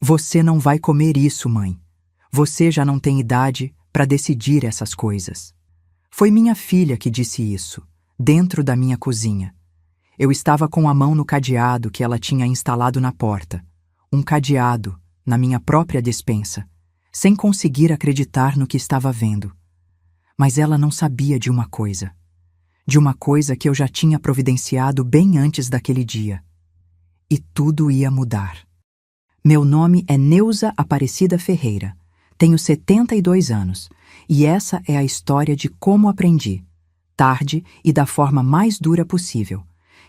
Você não vai comer isso, mãe. Você já não tem idade para decidir essas coisas. Foi minha filha que disse isso, dentro da minha cozinha. Eu estava com a mão no cadeado que ela tinha instalado na porta. Um cadeado, na minha própria despensa, sem conseguir acreditar no que estava vendo. Mas ela não sabia de uma coisa. De uma coisa que eu já tinha providenciado bem antes daquele dia. E tudo ia mudar. Meu nome é Neuza Aparecida Ferreira. Tenho 72 anos. E essa é a história de como aprendi, tarde e da forma mais dura possível,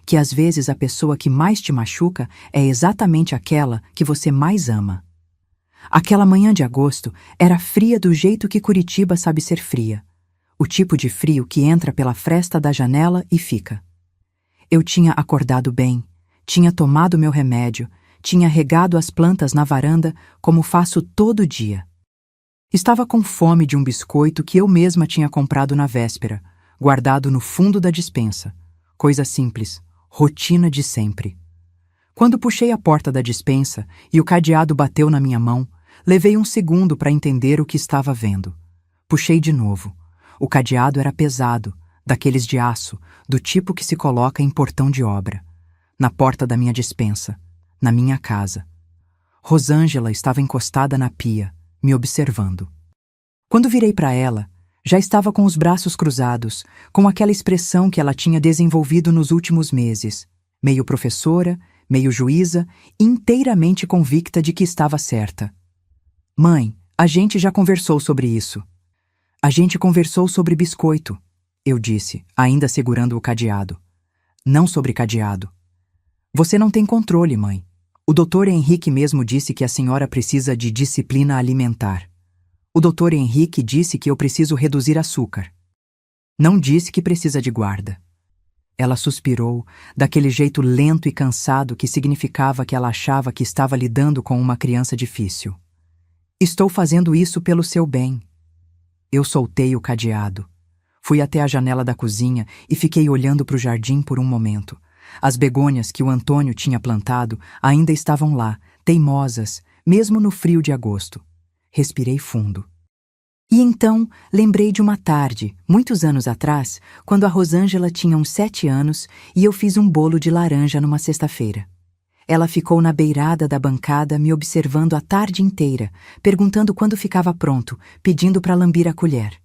que às vezes a pessoa que mais te machuca é exatamente aquela que você mais ama. Aquela manhã de agosto era fria do jeito que Curitiba sabe ser fria. O tipo de frio que entra pela fresta da janela e fica. Eu tinha acordado bem, tinha tomado meu remédio, tinha regado as plantas na varanda como faço todo dia. Estava com fome de um biscoito que eu mesma tinha comprado na véspera, guardado no fundo da despensa. Coisa simples, rotina de sempre. Quando puxei a porta da despensa e o cadeado bateu na minha mão, levei um segundo para entender o que estava vendo. Puxei de novo. O cadeado era pesado, daqueles de aço, do tipo que se coloca em portão de obra. Na porta da minha despensa, na minha casa. Rosângela estava encostada na pia, me observando. Quando virei para ela, já estava com os braços cruzados, com aquela expressão que ela tinha desenvolvido nos últimos meses, meio professora, meio juíza, inteiramente convicta de que estava certa. Mãe, a gente já conversou sobre isso. A gente conversou sobre biscoito, eu disse, ainda segurando o cadeado. Não sobre cadeado. Você não tem controle, mãe. O Dr. Henrique mesmo disse que a senhora precisa de disciplina alimentar. O Dr. Henrique disse que eu preciso reduzir açúcar. Não disse que precisa de guarda. Ela suspirou, daquele jeito lento e cansado que significava que ela achava que estava lidando com uma criança difícil. Estou fazendo isso pelo seu bem. Eu soltei o cadeado. Fui até a janela da cozinha e fiquei olhando para o jardim por um momento. As begônias que o Antônio tinha plantado ainda estavam lá, teimosas, mesmo no frio de agosto. Respirei fundo. E então lembrei de uma tarde, muitos anos atrás, quando a Rosângela tinha uns 7 anos e eu fiz um bolo de laranja numa sexta-feira. Ela ficou na beirada da bancada me observando a tarde inteira, perguntando quando ficava pronto, pedindo para lambir a colher.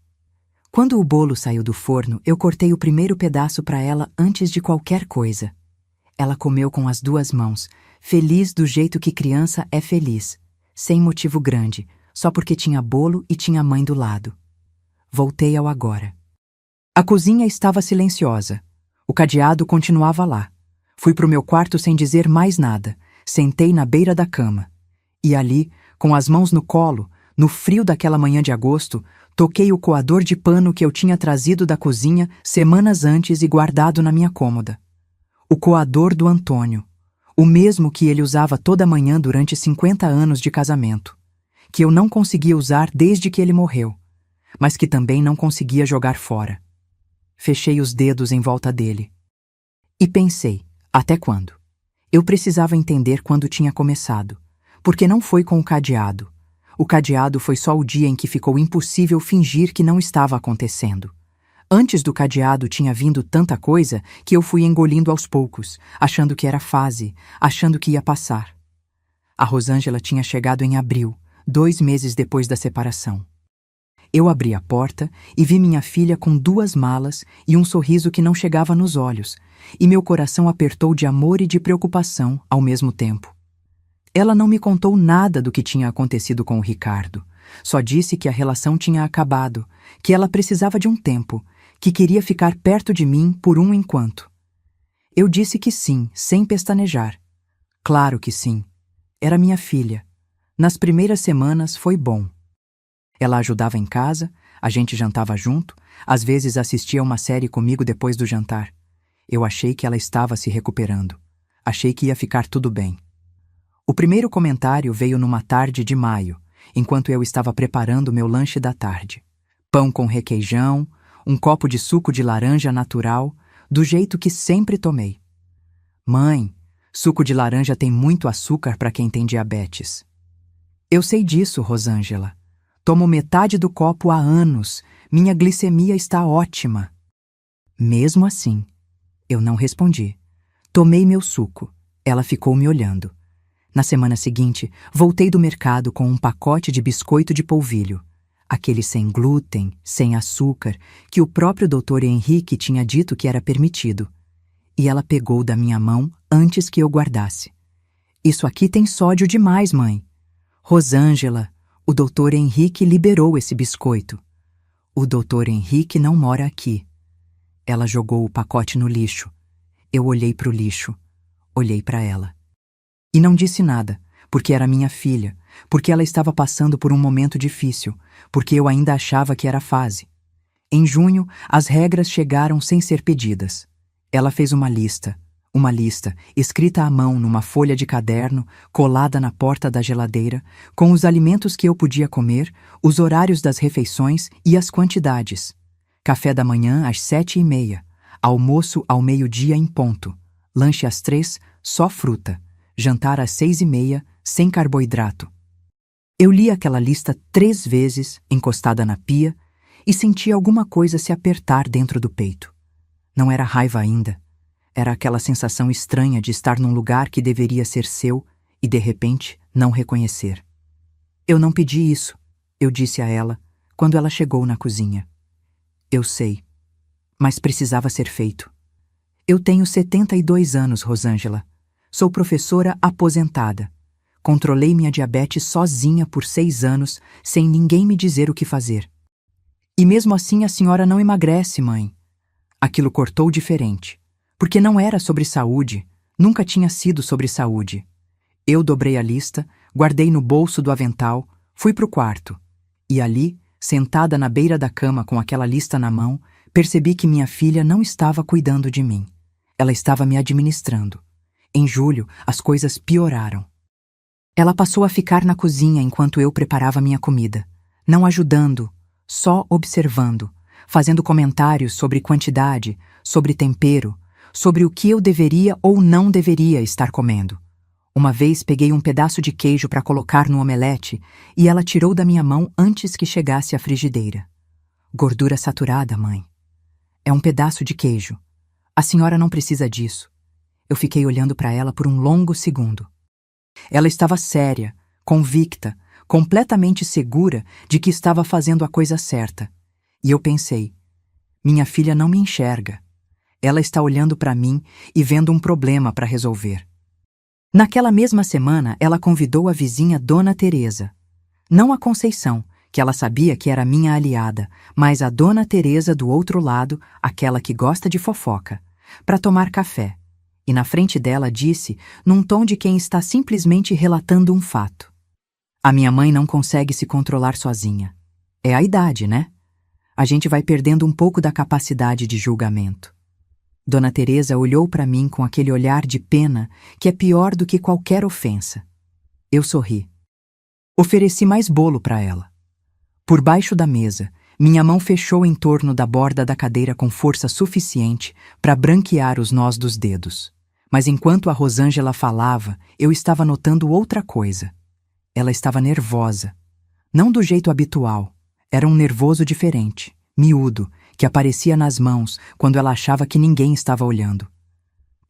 Quando o bolo saiu do forno, eu cortei o primeiro pedaço para ela antes de qualquer coisa. Ela comeu com as 2 mãos, feliz do jeito que criança é feliz, sem motivo grande, só porque tinha bolo e tinha a mãe do lado. Voltei ao agora. A cozinha estava silenciosa. O cadeado continuava lá. Fui para o meu quarto sem dizer mais nada. Sentei na beira da cama. E ali, com as mãos no colo, no frio daquela manhã de agosto, toquei o coador de pano que eu tinha trazido da cozinha semanas antes e guardado na minha cômoda. O coador do Antônio. O mesmo que ele usava toda manhã durante 50 anos de casamento. Que eu não conseguia usar desde que ele morreu, mas que também não conseguia jogar fora. Fechei os dedos em volta dele. E pensei, até quando? Eu precisava entender quando tinha começado, porque não foi com o cadeado. O cadeado foi só o dia em que ficou impossível fingir que não estava acontecendo. Antes do cadeado tinha vindo tanta coisa que eu fui engolindo aos poucos, achando que era fase, achando que ia passar. A Rosângela tinha chegado em abril, 2 meses depois da separação. Eu abri a porta e vi minha filha com 2 malas e um sorriso que não chegava nos olhos, e meu coração apertou de amor e de preocupação ao mesmo tempo. Ela não me contou nada do que tinha acontecido com o Ricardo. Só disse que a relação tinha acabado, que ela precisava de um tempo, que queria ficar perto de mim por um enquanto. Eu disse que sim, sem pestanejar. Claro que sim. Era minha filha. Nas primeiras semanas foi bom. Ela ajudava em casa, a gente jantava junto, às vezes assistia uma série comigo depois do jantar. Eu achei que ela estava se recuperando. Achei que ia ficar tudo bem. O primeiro comentário veio numa tarde de maio, enquanto eu estava preparando meu lanche da tarde. Pão com requeijão, um copo de suco de laranja natural, do jeito que sempre tomei. Mãe, suco de laranja tem muito açúcar para quem tem diabetes. Eu sei disso, Rosângela. Tomo metade do copo há anos. Minha glicemia está ótima. Mesmo assim, eu não respondi. Tomei meu suco. Ela ficou me olhando. Na semana seguinte, voltei do mercado com um pacote de biscoito de polvilho. Aquele sem glúten, sem açúcar, que o próprio Dr. Henrique tinha dito que era permitido. E ela pegou da minha mão antes que eu guardasse. Isso aqui tem sódio demais, mãe. Rosângela, o Dr. Henrique liberou esse biscoito. O Dr. Henrique não mora aqui. Ela jogou o pacote no lixo. Eu olhei para o lixo. Olhei para ela. E não disse nada, porque era minha filha, porque ela estava passando por um momento difícil, porque eu ainda achava que era fase. Em junho, as regras chegaram sem ser pedidas. Ela fez uma lista, escrita à mão numa folha de caderno, colada na porta da geladeira, com os alimentos que eu podia comer, os horários das refeições e as quantidades. Café da manhã às 7h30, almoço ao meio-dia em ponto, lanche às 3, só fruta, jantar às 6h30, sem carboidrato. Eu li aquela lista 3 vezes, encostada na pia, e senti alguma coisa se apertar dentro do peito. Não era raiva ainda. Era aquela sensação estranha de estar num lugar que deveria ser seu e, de repente, não reconhecer. Eu não pedi isso, eu disse a ela, quando ela chegou na cozinha. Eu sei, mas precisava ser feito. Eu tenho 72 anos, Rosângela. Sou professora aposentada. Controlei minha diabetes sozinha por 6 anos, sem ninguém me dizer o que fazer. E mesmo assim a senhora não emagrece, mãe. Aquilo cortou diferente, porque não era sobre saúde, nunca tinha sido sobre saúde. Eu dobrei a lista, guardei no bolso do avental, fui pro quarto. E ali, sentada na beira da cama com aquela lista na mão, percebi que minha filha não estava cuidando de mim. Ela estava me administrando. Em julho, as coisas pioraram. Ela passou a ficar na cozinha enquanto eu preparava minha comida, não ajudando, só observando, fazendo comentários sobre quantidade, sobre tempero, sobre o que eu deveria ou não deveria estar comendo. Uma vez peguei um pedaço de queijo para colocar no omelete e ela tirou da minha mão antes que chegasse à frigideira. Gordura saturada, mãe. É um pedaço de queijo. A senhora não precisa disso. Eu fiquei olhando para ela por um longo segundo. Ela estava séria, convicta, completamente segura de que estava fazendo a coisa certa. E eu pensei, minha filha não me enxerga. Ela está olhando para mim e vendo um problema para resolver. Naquela mesma semana, ela convidou a vizinha Dona Teresa. Não a Conceição, que ela sabia que era minha aliada, mas a Dona Teresa do outro lado, aquela que gosta de fofoca, para tomar café. E na frente dela disse, num tom de quem está simplesmente relatando um fato. A minha mãe não consegue se controlar sozinha. É a idade, né? A gente vai perdendo um pouco da capacidade de julgamento. Dona Teresa olhou para mim com aquele olhar de pena que é pior do que qualquer ofensa. Eu sorri. Ofereci mais bolo para ela. Por baixo da mesa, minha mão fechou em torno da borda da cadeira com força suficiente para branquear os nós dos dedos. Mas enquanto a Rosângela falava, eu estava notando outra coisa. Ela estava nervosa. Não do jeito habitual. Era um nervoso diferente, miúdo, que aparecia nas mãos quando ela achava que ninguém estava olhando.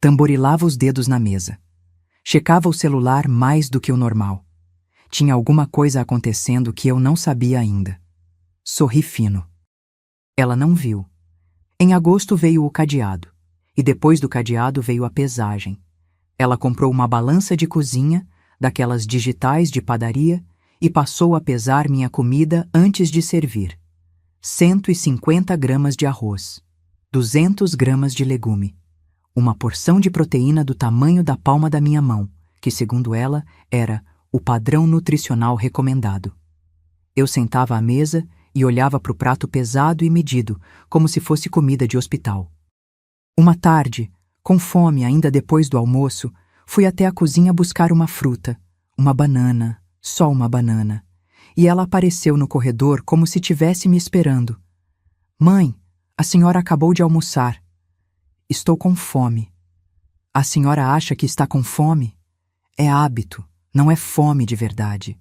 Tamborilava os dedos na mesa. Checava o celular mais do que o normal. Tinha alguma coisa acontecendo que eu não sabia ainda. Sorri fino. Ela não viu. Em agosto veio o cadeado. E depois do cadeado veio a pesagem. Ela comprou uma balança de cozinha, daquelas digitais de padaria, e passou a pesar minha comida antes de servir. 150 gramas de arroz, 200 gramas de legume, uma porção de proteína do tamanho da palma da minha mão, que, segundo ela, era o padrão nutricional recomendado. Eu sentava à mesa e olhava para o prato pesado e medido, como se fosse comida de hospital. Uma tarde, com fome ainda depois do almoço, fui até a cozinha buscar uma fruta, uma banana, só uma banana, e ela apareceu no corredor como se tivesse me esperando. Mãe, a senhora acabou de almoçar. Estou com fome. A senhora acha que está com fome? É hábito, não é fome de verdade.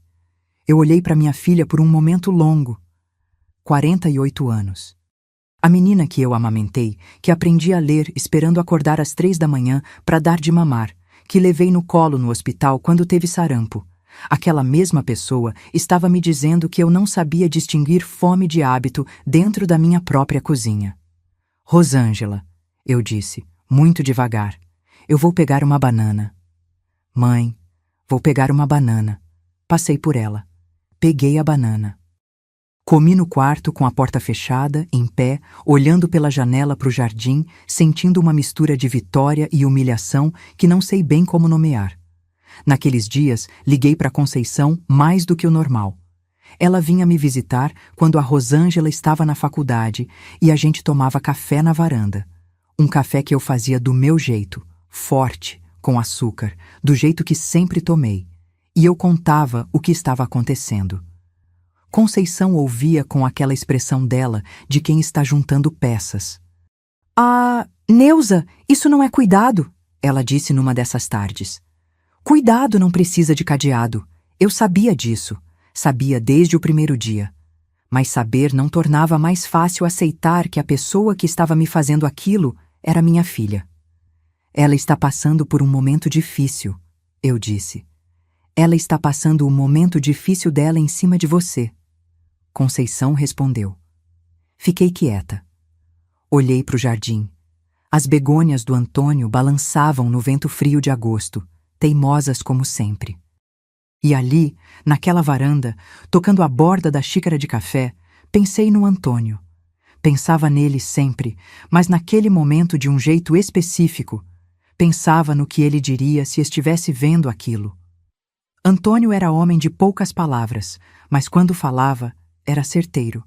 Eu olhei para minha filha por um momento longo. 48 anos. A menina que eu amamentei, que aprendi a ler esperando acordar às 3 da manhã para dar de mamar, que levei no colo no hospital quando teve sarampo. Aquela mesma pessoa estava me dizendo que eu não sabia distinguir fome de hábito dentro da minha própria cozinha. Rosângela, eu disse, muito devagar, eu vou pegar uma banana. Mãe, vou pegar uma banana. Passei por ela. Peguei a banana. Comi no quarto com a porta fechada, em pé, olhando pela janela para o jardim, sentindo uma mistura de vitória e humilhação que não sei bem como nomear. Naqueles dias, liguei para Conceição mais do que o normal. Ela vinha me visitar quando a Rosângela estava na faculdade e a gente tomava café na varanda. Um café que eu fazia do meu jeito, forte, com açúcar, do jeito que sempre tomei. E eu contava o que estava acontecendo. Conceição ouvia com aquela expressão dela de quem está juntando peças. Ah, Neuza, isso não é cuidado, ela disse numa dessas tardes. Cuidado não precisa de cadeado. Eu sabia disso. Sabia desde o primeiro dia. Mas saber não tornava mais fácil aceitar que a pessoa que estava me fazendo aquilo era minha filha. Ela está passando por um momento difícil, eu disse. Ela está passando o momento difícil dela em cima de você. Conceição respondeu. Fiquei quieta. Olhei para o jardim. As begônias do Antônio balançavam no vento frio de agosto, teimosas como sempre. E ali, naquela varanda, tocando a borda da xícara de café, pensei no Antônio. Pensava nele sempre, mas naquele momento de um jeito específico. Pensava no que ele diria se estivesse vendo aquilo. Antônio era homem de poucas palavras, mas quando falava, era certeiro.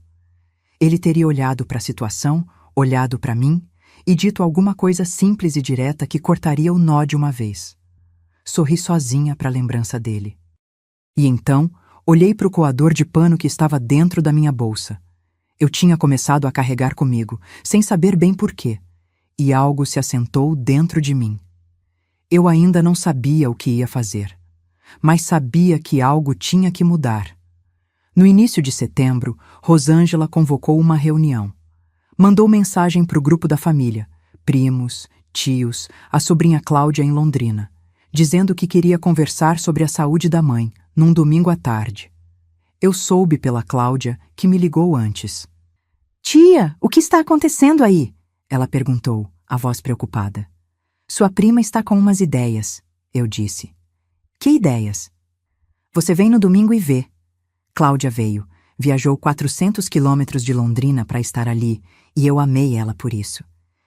Ele teria olhado para a situação, olhado para mim e dito alguma coisa simples e direta que cortaria o nó de uma vez. Sorri sozinha para a lembrança dele. E então, olhei para o coador de pano que estava dentro da minha bolsa. Eu tinha começado a carregar comigo, sem saber bem por quê, e algo se assentou dentro de mim. Eu ainda não sabia o que ia fazer, mas sabia que algo tinha que mudar. No início de setembro, Rosângela convocou uma reunião. Mandou mensagem para o grupo da família, primos, tios, a sobrinha Cláudia em Londrina, dizendo que queria conversar sobre a saúde da mãe, num domingo à tarde. Eu soube pela Cláudia, que me ligou antes. Tia, o que está acontecendo aí? Ela perguntou, a voz preocupada. Sua prima está com umas ideias, eu disse. Que ideias? Você vem no domingo e vê. Cláudia veio, viajou 400 quilômetros de Londrina para estar ali, e eu amei ela por isso.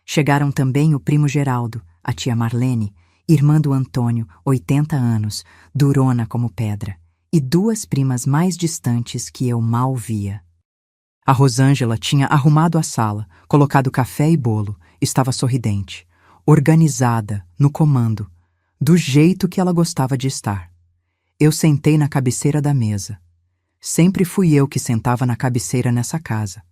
Chegaram também o primo Geraldo, a tia Marlene, irmã do Antônio, 80 anos, durona como pedra, e duas primas mais distantes que eu mal via. A Rosângela tinha arrumado a sala, colocado café e bolo, estava sorridente, organizada, no comando, do jeito que ela gostava de estar. Eu sentei na cabeceira da mesa. Sempre fui eu que sentava na cabeceira nessa casa.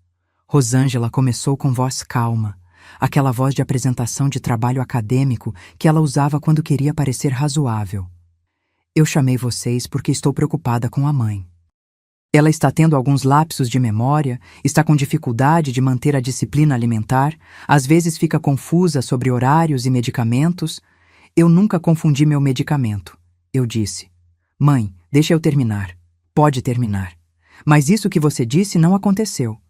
Rosângela começou com voz calma, aquela voz de apresentação de trabalho acadêmico que ela usava quando queria parecer razoável. Eu chamei vocês porque estou preocupada com a mãe. Ela está tendo alguns lapsos de memória, está com dificuldade de manter a disciplina alimentar, às vezes fica confusa sobre horários e medicamentos. Eu nunca confundi meu medicamento. Eu disse, mãe, deixa eu terminar. Pode terminar. Mas isso que você disse não aconteceu.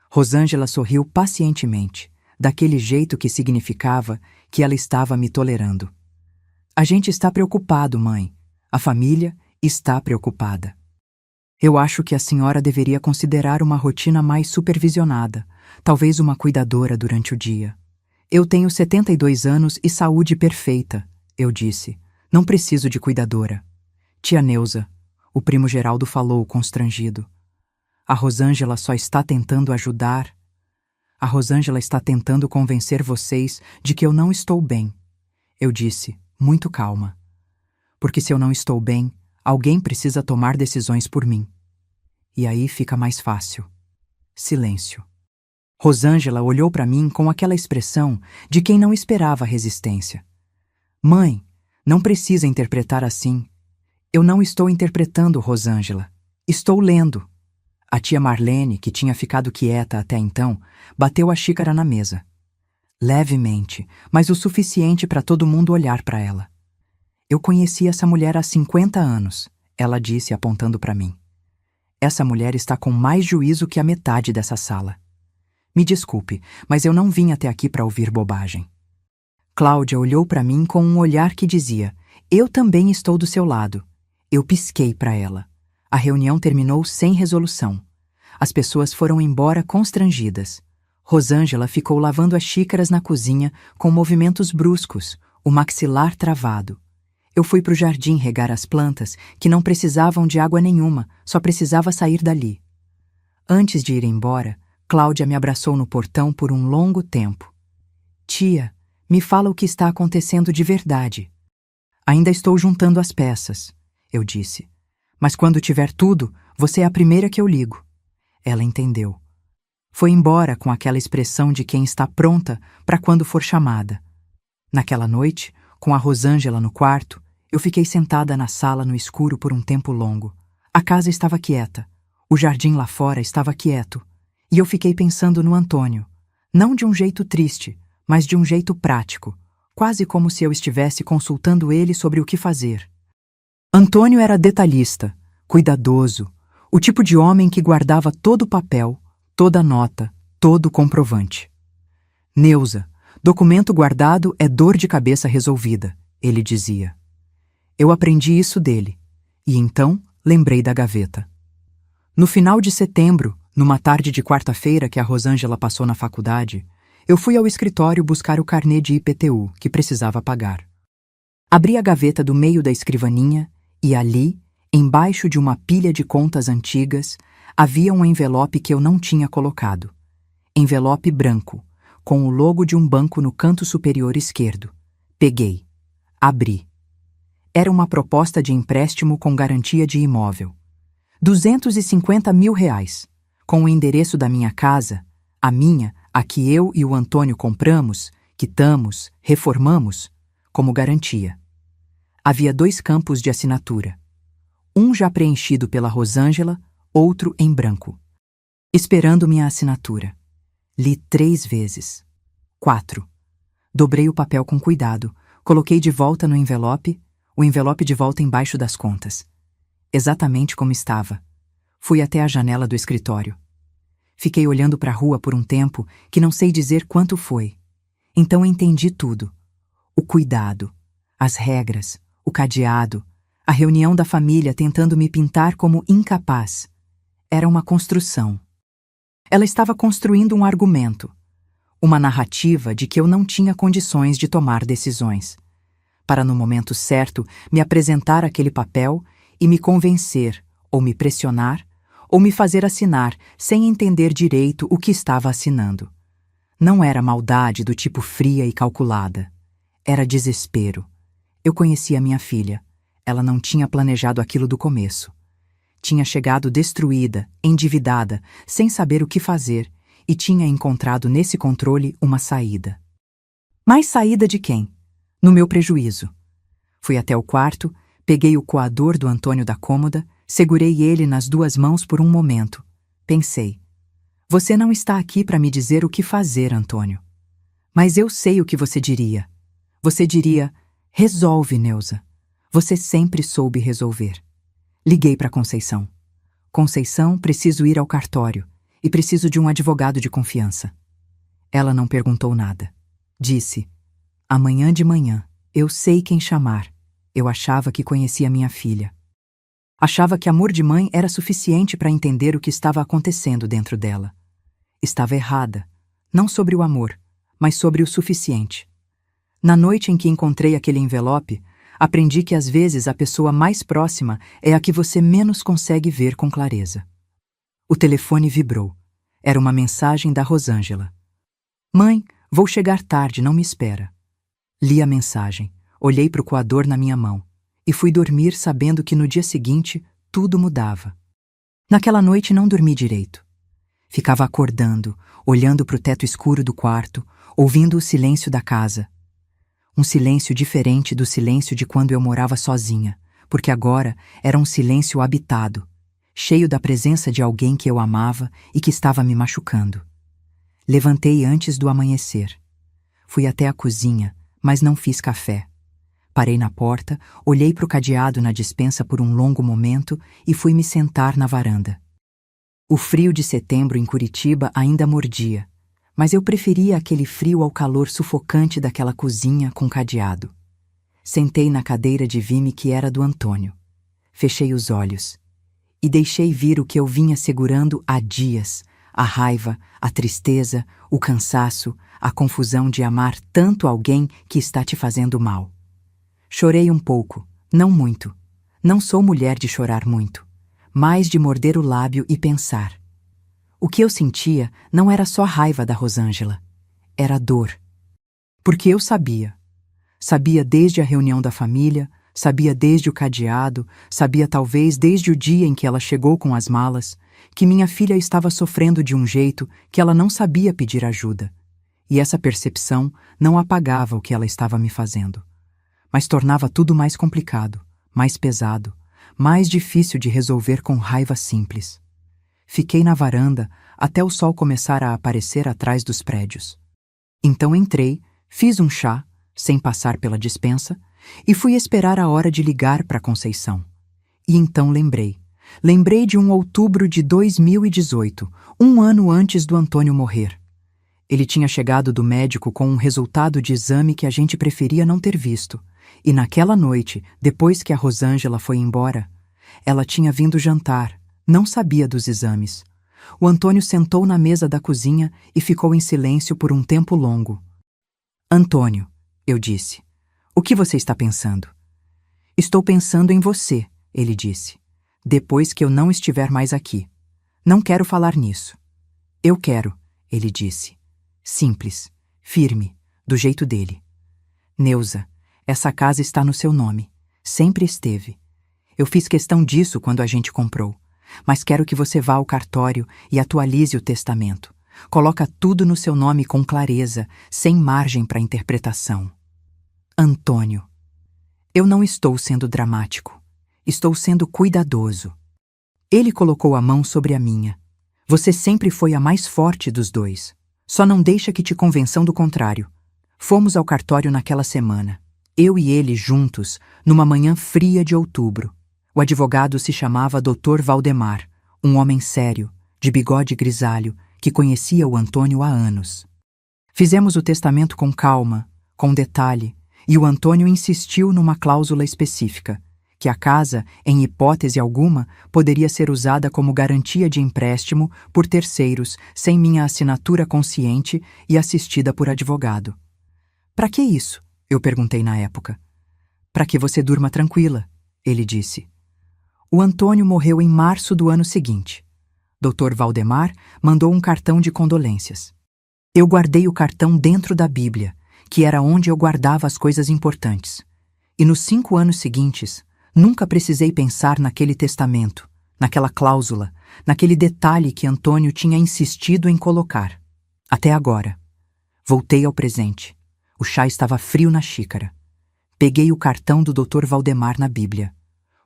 Rosângela sorriu pacientemente, daquele jeito que significava que ela estava me tolerando. A gente está preocupado, mãe. A família está preocupada. Eu acho que a senhora deveria considerar uma rotina mais supervisionada, talvez uma cuidadora durante o dia. Eu tenho 72 anos e saúde perfeita, eu disse. Não preciso de cuidadora. Tia Neuza, o primo Geraldo falou, constrangido. A Rosângela só está tentando ajudar. A Rosângela está tentando convencer vocês de que eu não estou bem. Eu disse, muito calma. Porque se eu não estou bem, alguém precisa tomar decisões por mim. E aí fica mais fácil. Silêncio. Rosângela olhou para mim com aquela expressão de quem não esperava resistência. Mãe, não precisa interpretar assim. Eu não estou interpretando, Rosângela. Estou lendo. A tia Marlene, que tinha ficado quieta até então, bateu a xícara na mesa. Levemente, mas o suficiente para todo mundo olhar para ela. Eu conheci essa mulher há 50 anos, ela disse apontando para mim. Essa mulher está com mais juízo que a metade dessa sala. Me desculpe, mas eu não vim até aqui para ouvir bobagem. Cláudia olhou para mim com um olhar que dizia: eu também estou do seu lado. Eu pisquei para ela. A reunião terminou sem resolução. As pessoas foram embora constrangidas. Rosângela ficou lavando as xícaras na cozinha com movimentos bruscos, o maxilar travado. Eu fui para o jardim regar as plantas, que não precisavam de água nenhuma, só precisava sair dali. Antes de ir embora, Cláudia me abraçou no portão por um longo tempo. Tia, me fala o que está acontecendo de verdade. Ainda estou juntando as peças, eu disse. Mas quando tiver tudo, você é a primeira que eu ligo. Ela entendeu. Foi embora com aquela expressão de quem está pronta para quando for chamada. Naquela noite, com a Rosângela no quarto, eu fiquei sentada na sala no escuro por um tempo longo. A casa estava quieta. O jardim lá fora estava quieto. E eu fiquei pensando no Antônio. Não de um jeito triste, mas de um jeito prático. Quase como se eu estivesse consultando ele sobre o que fazer. Antônio era detalhista, cuidadoso, o tipo de homem que guardava todo o papel, toda nota, todo comprovante. Neuza, documento guardado é dor de cabeça resolvida, ele dizia. Eu aprendi isso dele, e então lembrei da gaveta. No final de setembro, numa tarde de quarta-feira que a Rosângela passou na faculdade, eu fui ao escritório buscar o carnê de IPTU, que precisava pagar. Abri a gaveta do meio da escrivaninha e ali, embaixo de uma pilha de contas antigas, havia um envelope que eu não tinha colocado. Envelope branco, com o logo de um banco no canto superior esquerdo. Peguei. Abri. Era uma proposta de empréstimo com garantia de imóvel. 250 mil reais, com o endereço da minha casa, a minha, a que eu e o Antônio compramos, quitamos, reformamos, como garantia. Havia 2 campos de assinatura. Um já preenchido pela Rosângela, outro em branco. Esperando minha assinatura. Li 3 vezes. 4. Dobrei o papel com cuidado, coloquei de volta no envelope, o envelope de volta embaixo das contas. Exatamente como estava. Fui até a janela do escritório. Fiquei olhando para a rua por um tempo que não sei dizer quanto foi. Então entendi tudo. O cuidado, as regras, o cadeado, a reunião da família tentando me pintar como incapaz. Era uma construção. Ela estava construindo um argumento, uma narrativa de que eu não tinha condições de tomar decisões, para no momento certo me apresentar aquele papel e me convencer, ou me pressionar, ou me fazer assinar sem entender direito o que estava assinando. Não era maldade do tipo fria e calculada. Era desespero. Eu conhecia minha filha. Ela não tinha planejado aquilo do começo. Tinha chegado destruída, endividada, sem saber o que fazer, e tinha encontrado nesse controle uma saída. Mas saída de quem? No meu prejuízo. Fui até o quarto, peguei o coador do Antônio da cômoda, segurei ele nas 2 mãos por um momento. Pensei, você não está aqui para me dizer o que fazer, Antônio. Mas eu sei o que você diria. Você diria, resolve, Neuza. Você sempre soube resolver. Liguei para Conceição. Conceição, preciso ir ao cartório e preciso de um advogado de confiança. Ela não perguntou nada. Disse, amanhã de manhã, eu sei quem chamar. Eu achava que conhecia minha filha. Achava que amor de mãe era suficiente para entender o que estava acontecendo dentro dela. Estava errada, não sobre o amor, mas sobre o suficiente. Na noite em que encontrei aquele envelope, aprendi que às vezes a pessoa mais próxima é a que você menos consegue ver com clareza. O telefone vibrou. Era uma mensagem da Rosângela. Mãe, vou chegar tarde, não me espera. Li a mensagem, olhei para o coador na minha mão e fui dormir sabendo que no dia seguinte tudo mudava. Naquela noite não dormi direito. Ficava acordando, olhando para o teto escuro do quarto, ouvindo o silêncio da casa. Um silêncio diferente do silêncio de quando eu morava sozinha, porque agora era um silêncio habitado. cheio da presença de alguém que eu amava e que estava me machucando. Levantei antes do amanhecer. Fui até a cozinha, mas não fiz café. Parei na porta, olhei para o cadeado na despensa por um longo momento e fui me sentar na varanda. O frio de setembro em Curitiba ainda mordia, mas eu preferia aquele frio ao calor sufocante daquela cozinha com cadeado. Sentei na cadeira de vime que era do Antônio. Fechei os olhos e deixei vir o que eu vinha segurando há dias: a raiva, a tristeza, o cansaço, a confusão de amar tanto alguém que está te fazendo mal. Chorei um pouco, não muito. Não sou mulher de chorar muito, mas de morder o lábio e pensar. O que eu sentia não era só raiva da Rosângela, era dor. Porque eu sabia. Sabia desde a reunião da família, sabia desde o cadeado, sabia talvez desde o dia em que ela chegou com as malas, que minha filha estava sofrendo de um jeito que ela não sabia pedir ajuda. E essa percepção não apagava o que ela estava me fazendo, mas tornava tudo mais complicado, mais pesado, mais difícil de resolver com raiva simples. Fiquei na varanda até o sol começar a aparecer atrás dos prédios. Então entrei, fiz um chá, sem passar pela despensa, e fui esperar a hora de ligar para Conceição. E então lembrei. Lembrei de um outubro de 2018, um ano antes do Antônio morrer. Ele tinha chegado do médico com um resultado de exame que a gente preferia não ter visto. E naquela noite, depois que a Rosângela foi embora, ela tinha vindo jantar, não sabia dos exames. O Antônio sentou na mesa da cozinha e ficou em silêncio por um tempo longo. Antônio, eu disse, o que você está pensando? Estou pensando em você, ele disse, depois que eu não estiver mais aqui. Não quero falar nisso. Eu quero, ele disse. Simples, firme, do jeito dele. Neuza, essa casa está no seu nome. Sempre esteve. Eu fiz questão disso quando a gente comprou. Mas quero que você vá ao cartório e atualize o testamento. Coloca tudo no seu nome com clareza, sem margem para interpretação. Antônio. Eu não estou sendo dramático. Estou sendo cuidadoso. Ele colocou a mão sobre a minha. Você sempre foi a mais forte dos dois. Só não deixa que te convençam do contrário. Fomos ao cartório naquela semana. Eu e ele juntos, numa manhã fria de outubro. O advogado se chamava Dr. Valdemar, um homem sério, de bigode grisalho, que conhecia o Antônio há anos. Fizemos o testamento com calma, com detalhe, e o Antônio insistiu numa cláusula específica, que a casa, em hipótese alguma, poderia ser usada como garantia de empréstimo por terceiros, sem minha assinatura consciente e assistida por advogado. Para que isso? Eu perguntei na época. Para que você durma tranquila, ele disse. O Antônio morreu em março do ano seguinte. Dr. Valdemar mandou um cartão de condolências. Eu guardei o cartão dentro da Bíblia, que era onde eu guardava as coisas importantes. E nos 5 anos seguintes, nunca precisei pensar naquele testamento, naquela cláusula, naquele detalhe que Antônio tinha insistido em colocar. Até agora. Voltei ao presente. O chá estava frio na xícara. Peguei o cartão do Dr. Valdemar na Bíblia.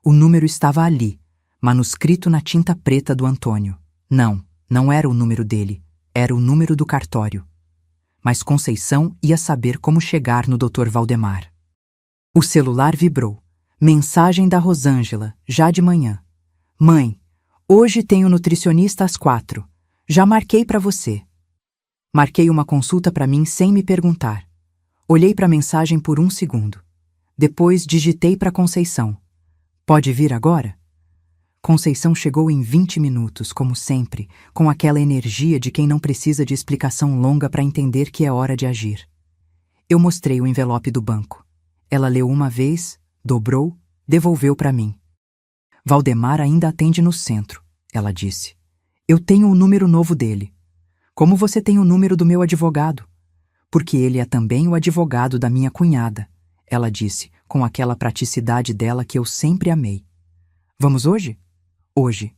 O número estava ali, manuscrito na tinta preta do Antônio. Não era o número dele, era o número do cartório. Mas Conceição ia saber como chegar no Dr. Valdemar. O celular vibrou. Mensagem da Rosângela, já de manhã. Mãe, hoje tenho nutricionista às 4. Já marquei para você. Marquei uma consulta para mim sem me perguntar. Olhei para a mensagem por 1 segundo. Depois digitei para Conceição. Pode vir agora? Conceição chegou em 20 minutos, como sempre, com aquela energia de quem não precisa de explicação longa para entender que é hora de agir. Eu mostrei o envelope do banco. Ela leu uma vez, dobrou, devolveu para mim. Valdemar ainda atende no centro, ela disse. Eu tenho o número novo dele. Como você tem o número do meu advogado? Porque ele é também o advogado da minha cunhada, ela disse, com aquela praticidade dela que eu sempre amei. Vamos hoje? Hoje.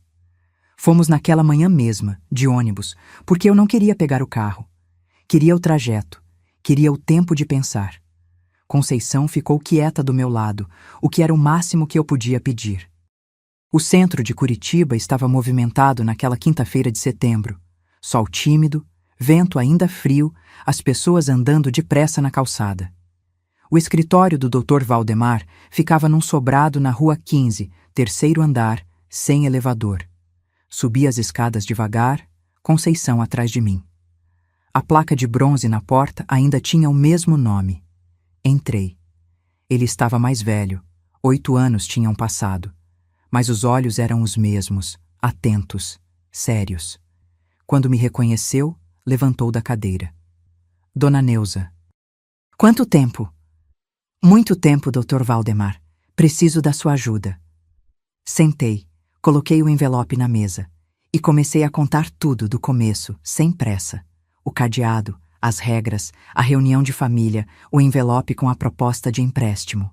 Fomos naquela manhã mesma, de ônibus, porque eu não queria pegar o carro. Queria o trajeto, queria o tempo de pensar. Conceição ficou quieta do meu lado, o que era o máximo que eu podia pedir. O centro de Curitiba estava movimentado naquela quinta-feira de setembro. Sol tímido, vento ainda frio, as pessoas andando depressa na calçada. O escritório do Dr. Valdemar ficava num sobrado na Rua 15, terceiro andar, sem elevador. Subi as escadas devagar, Conceição atrás de mim. A placa de bronze na porta ainda tinha o mesmo nome. Entrei. Ele estava mais velho. 8 anos tinham passado. Mas os olhos eram os mesmos, atentos, sérios. Quando me reconheceu, levantou da cadeira. Dona Neuza. Quanto tempo? Muito tempo, Dr. Valdemar. Preciso da sua ajuda. Sentei, coloquei o envelope na mesa e comecei a contar tudo do começo, sem pressa. O cadeado, as regras, a reunião de família, o envelope com a proposta de empréstimo.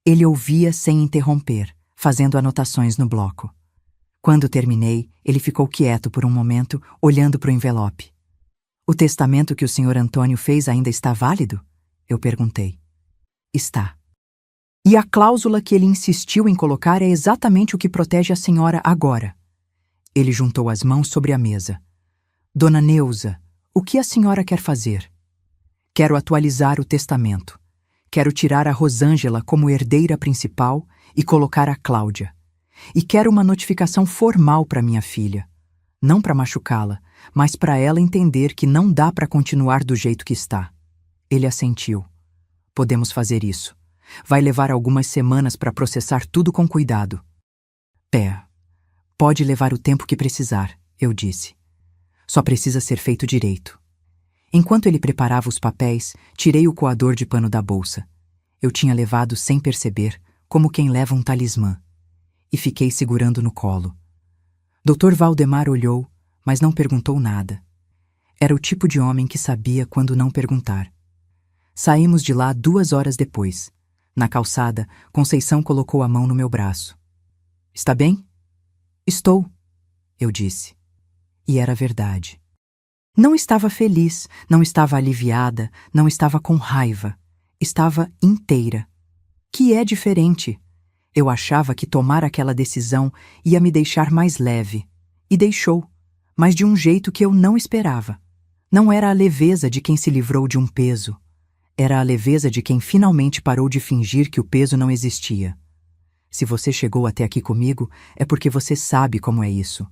Ele ouvia sem interromper, fazendo anotações no bloco. Quando terminei, ele ficou quieto por um momento, olhando para o envelope. O testamento que o Sr. Antônio fez ainda está válido? Eu perguntei. Está. E a cláusula que ele insistiu em colocar é exatamente o que protege a senhora agora. Ele juntou as mãos sobre a mesa. Dona Neuza, o que a senhora quer fazer? Quero atualizar o testamento. Quero tirar a Rosângela como herdeira principal e colocar a Cláudia. E quero uma notificação formal para minha filha. Não para machucá-la, mas para ela entender que não dá para continuar do jeito que está. Ele assentiu. Podemos fazer isso. Vai levar algumas semanas para processar tudo com cuidado. Pode levar o tempo que precisar, eu disse. Só precisa ser feito direito. Enquanto ele preparava os papéis, tirei o coador de pano da bolsa. Eu tinha levado sem perceber, como quem leva um talismã. E fiquei segurando no colo. Dr. Valdemar olhou, mas não perguntou nada. Era o tipo de homem que sabia quando não perguntar. Saímos de lá 2 horas depois. Na calçada, Conceição colocou a mão no meu braço. Está bem? Estou, eu disse. E era verdade. Não estava feliz, não estava aliviada, não estava com raiva. Estava inteira. Que é diferente. Eu achava que tomar aquela decisão ia me deixar mais leve. E deixou, mas de um jeito que eu não esperava. Não era a leveza de quem se livrou de um peso. Era a leveza de quem finalmente parou de fingir que o peso não existia. Se você chegou até aqui comigo, é porque você sabe como é isso.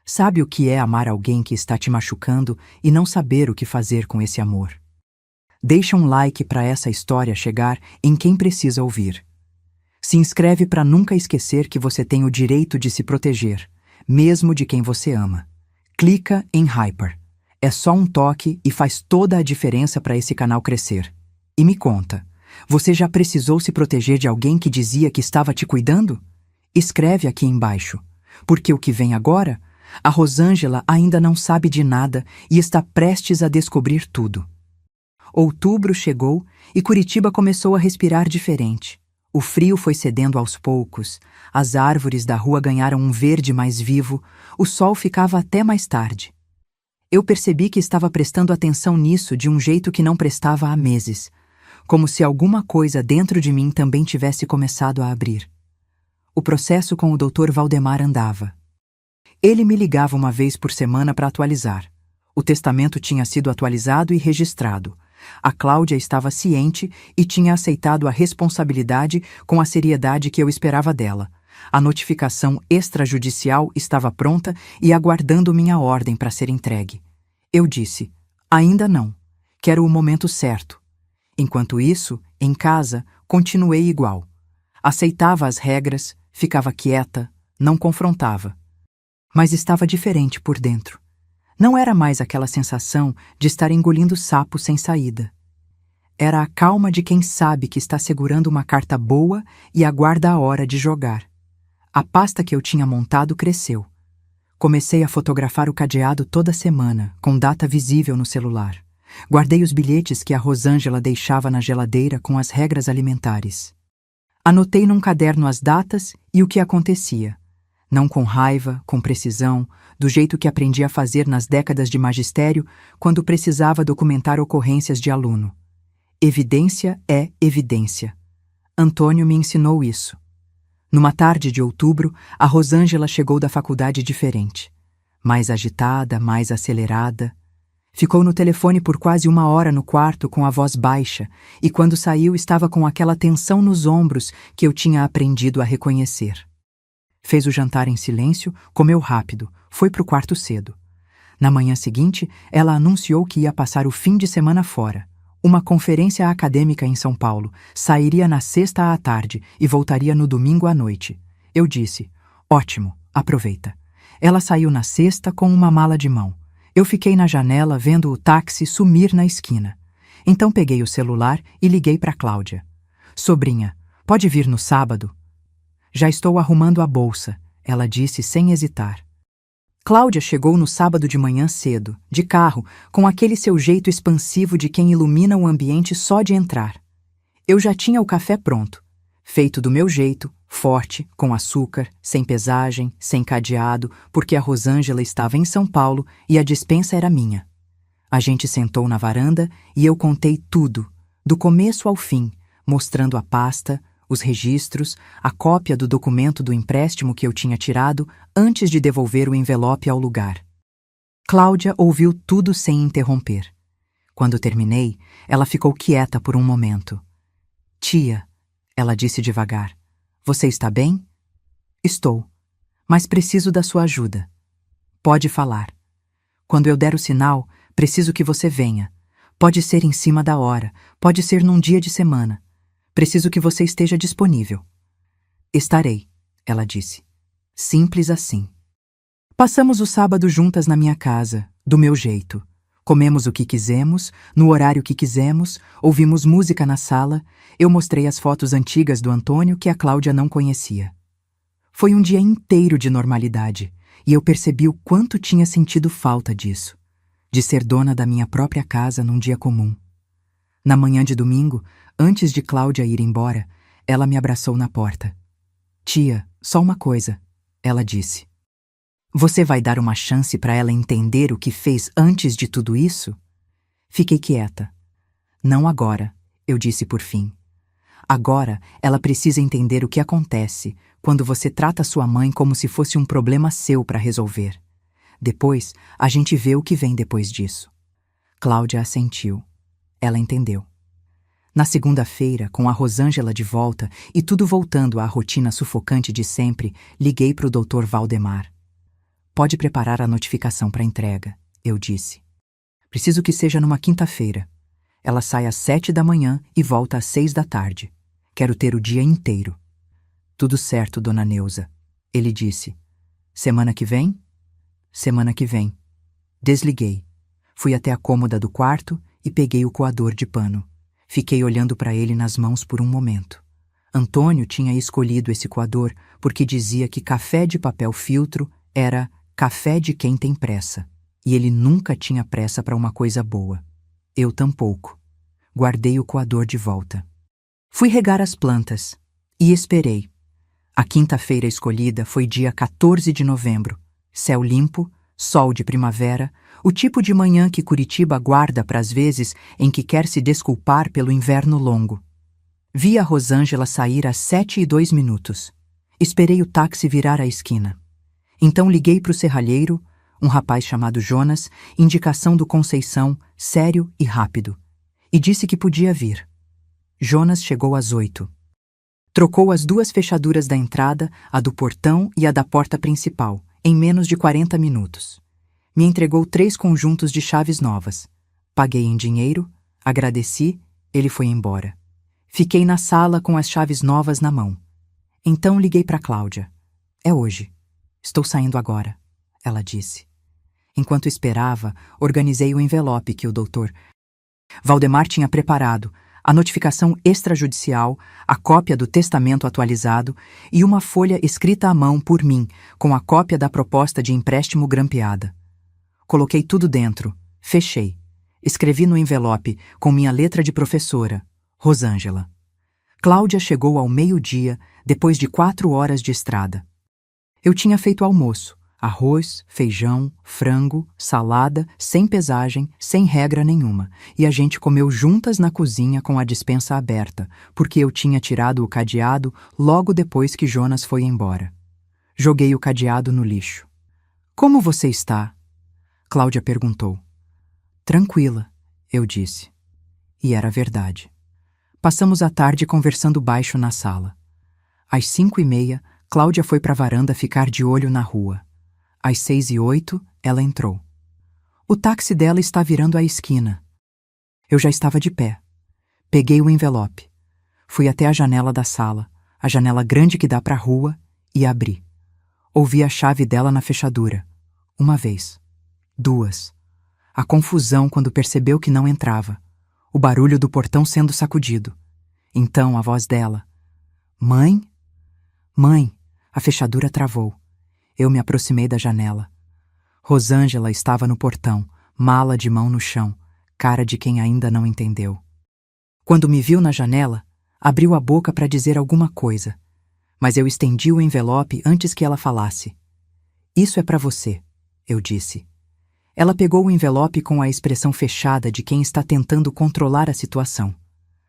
Sabe o que é amar alguém que está te machucando e não saber o que fazer com esse amor. Deixa um like para essa história chegar em quem precisa ouvir. Se inscreve para nunca esquecer que você tem o direito de se proteger, mesmo de quem você ama. Clica em Hyper. É só um toque e faz toda a diferença para esse canal crescer. E me conta, você já precisou se proteger de alguém que dizia que estava te cuidando? Escreve aqui embaixo, porque o que vem agora, a Rosângela ainda não sabe de nada e está prestes a descobrir tudo. Outubro chegou e Curitiba começou a respirar diferente. O frio foi cedendo aos poucos, as árvores da rua ganharam um verde mais vivo, o sol ficava até mais tarde. Eu percebi que estava prestando atenção nisso de um jeito que não prestava há meses, como se alguma coisa dentro de mim também tivesse começado a abrir. O processo com o Dr. Valdemar andava. Ele me ligava uma vez por semana para atualizar. O testamento tinha sido atualizado e registrado. A Cláudia estava ciente e tinha aceitado a responsabilidade com a seriedade que eu esperava dela. A notificação extrajudicial estava pronta e aguardando minha ordem para ser entregue. Eu disse, ainda não. Quero o momento certo. Enquanto isso, em casa, continuei igual. Aceitava as regras, ficava quieta, não confrontava. Mas estava diferente por dentro. Não era mais aquela sensação de estar engolindo sapo sem saída. Era a calma de quem sabe que está segurando uma carta boa e aguarda a hora de jogar. A pasta que eu tinha montado cresceu. Comecei a fotografar o cadeado toda semana, com data visível no celular. Guardei os bilhetes que a Rosângela deixava na geladeira com as regras alimentares. Anotei num caderno as datas e o que acontecia. Não com raiva, com precisão, do jeito que aprendi a fazer nas décadas de magistério, quando precisava documentar ocorrências de aluno. Evidência é evidência. Antônio me ensinou isso. Numa tarde de outubro, a Rosângela chegou da faculdade diferente. Mais agitada, mais acelerada. Ficou no telefone por quase 1 hora no quarto com a voz baixa e quando saiu estava com aquela tensão nos ombros que eu tinha aprendido a reconhecer. Fez o jantar em silêncio, comeu rápido, foi para o quarto cedo. Na manhã seguinte, ela anunciou que ia passar o fim de semana fora. Uma conferência acadêmica em São Paulo, sairia na sexta à tarde e voltaria no domingo à noite. Eu disse, ótimo, aproveita. Ela saiu na sexta com uma mala de mão. Eu fiquei na janela vendo o táxi sumir na esquina. Então peguei o celular e liguei para Cláudia. Sobrinha, pode vir no sábado? Já estou arrumando a bolsa, ela disse sem hesitar. Cláudia chegou no sábado de manhã cedo, de carro, com aquele seu jeito expansivo de quem ilumina o ambiente só de entrar. Eu já tinha o café pronto, feito do meu jeito, forte, com açúcar, sem pesagem, sem cadeado, porque a Rosângela estava em São Paulo e a despensa era minha. A gente sentou na varanda e eu contei tudo, do começo ao fim, mostrando a pasta, os registros, a cópia do documento do empréstimo que eu tinha tirado antes de devolver o envelope ao lugar. Cláudia ouviu tudo sem interromper. Quando terminei, ela ficou quieta por um momento. Tia, ela disse devagar, você está bem? Estou, mas preciso da sua ajuda. Pode falar. Quando eu der o sinal, preciso que você venha. Pode ser em cima da hora, pode ser num dia de semana. Preciso que você esteja disponível. Estarei, ela disse. Simples assim. Passamos o sábado juntas na minha casa, do meu jeito. Comemos o que quisemos, no horário que quisemos, ouvimos música na sala, eu mostrei as fotos antigas do Antônio que a Cláudia não conhecia. Foi um dia inteiro de normalidade, e eu percebi o quanto tinha sentido falta disso, de ser dona da minha própria casa num dia comum. Na manhã de domingo, antes de Cláudia ir embora, ela me abraçou na porta. Tia, só uma coisa, ela disse. Você vai dar uma chance para ela entender o que fez antes de tudo isso? Fiquei quieta. Não agora, eu disse por fim. Agora, ela precisa entender o que acontece quando você trata sua mãe como se fosse um problema seu para resolver. Depois, a gente vê o que vem depois disso. Cláudia assentiu. Ela entendeu. Na segunda-feira, com a Rosângela de volta e tudo voltando à rotina sufocante de sempre, liguei para o Dr. Valdemar. Pode preparar a notificação para entrega, eu disse. Preciso que seja numa quinta-feira. Ela sai às 7 da manhã e volta às 6 da tarde. Quero ter o dia inteiro. Tudo certo, dona Neuza, ele disse. Semana que vem? Semana que vem. Desliguei. Fui até a cômoda do quarto e peguei o coador de pano. Fiquei olhando para ele nas mãos por um momento. Antônio tinha escolhido esse coador porque dizia que café de papel filtro era café de quem tem pressa, e ele nunca tinha pressa para uma coisa boa. Eu tampouco. Guardei o coador de volta. Fui regar as plantas e esperei. A quinta-feira escolhida foi dia 14 de novembro. Céu limpo, sol de primavera, o tipo de manhã que Curitiba guarda para as vezes em que quer se desculpar pelo inverno longo. Vi a Rosângela sair às 7:02. Esperei o táxi virar a esquina. Então liguei para o serralheiro, um rapaz chamado Jonas, indicação do Conceição, sério e rápido, e disse que podia vir. Jonas chegou às 8. Trocou as 2 fechaduras da entrada, a do portão e a da porta principal, em menos de 40 minutos. Me entregou 3 conjuntos de chaves novas. Paguei em dinheiro, agradeci, ele foi embora. Fiquei na sala com as chaves novas na mão. Então liguei para Cláudia. É hoje. Estou saindo agora, ela disse. Enquanto esperava, organizei o envelope que o Dr. Valdemar tinha preparado, a notificação extrajudicial, a cópia do testamento atualizado e uma folha escrita à mão por mim, com a cópia da proposta de empréstimo grampeada. Coloquei tudo dentro, fechei. Escrevi no envelope, com minha letra de professora, Rosângela. Cláudia chegou ao meio-dia, depois de 4 horas de estrada. Eu tinha feito almoço, Arroz, feijão, frango, salada, sem pesagem, sem regra nenhuma, e a gente comeu juntas na cozinha com a despensa aberta, porque eu tinha tirado o cadeado logo depois que Jonas foi embora. Joguei o cadeado no lixo. Como você está? Cláudia perguntou. Tranquila, eu disse. E era verdade. Passamos a tarde conversando baixo na sala. Às 5h30, Cláudia foi para a varanda ficar de olho na rua. Às 6h08, ela entrou. O táxi dela está virando a esquina. Eu já estava de pé. Peguei o envelope. Fui até a janela da sala, a janela grande que dá para a rua, e abri. Ouvi a chave dela na fechadura. Uma vez. Duas. A confusão quando percebeu que não entrava. O barulho do portão sendo sacudido. Então a voz dela. Mãe? Mãe, a fechadura travou. Eu me aproximei da janela. Rosângela estava no portão, mala de mão no chão, cara de quem ainda não entendeu. Quando me viu na janela, abriu a boca para dizer alguma coisa, mas eu estendi o envelope antes que ela falasse. Isso é para você, eu disse. Ela pegou o envelope com a expressão fechada de quem está tentando controlar a situação.